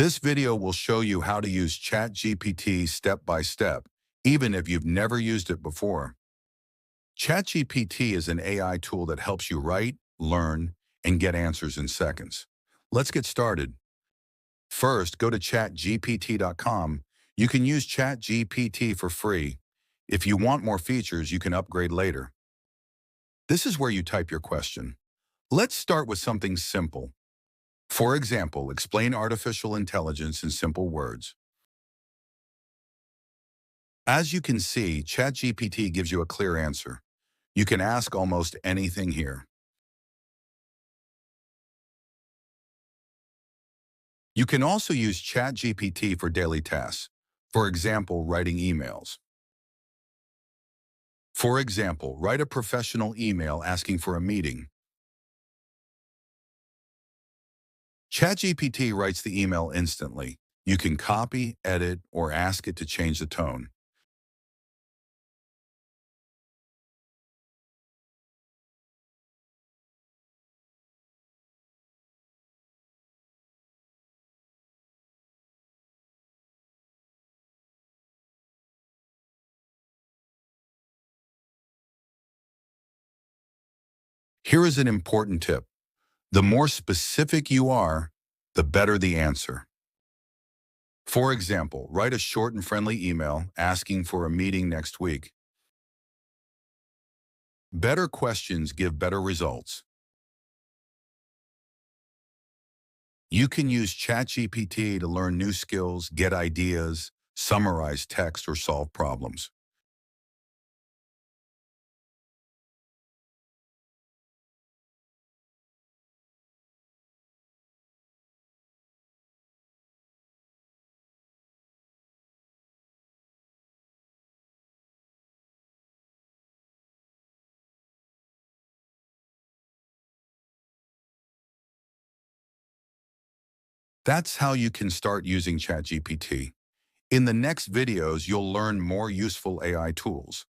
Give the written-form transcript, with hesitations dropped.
This video will show you how to use ChatGPT step by step, even if you've never used it before. ChatGPT is an AI tool that helps you write, learn, and get answers in seconds. Let's get started. First, go to chatgpt.com. You can use ChatGPT for free. If you want more features, you can upgrade later. This is where you type your question. Let's start with something simple. For example, explain artificial intelligence in simple words. As you can see, ChatGPT gives you a clear answer. You can ask almost anything here. You can also use ChatGPT for daily tasks. For example, writing emails. For example, write a professional email asking for a meeting. ChatGPT writes the email instantly. You can copy, edit, or ask it to change the tone. Here is an important tip. The more specific you are, the better the answer. For example, write a short and friendly email asking for a meeting next week. Better questions give better results. You can use ChatGPT to learn new skills, get ideas, summarize text, or solve problems. That's how you can start using ChatGPT. In the next videos, you'll learn more useful AI tools.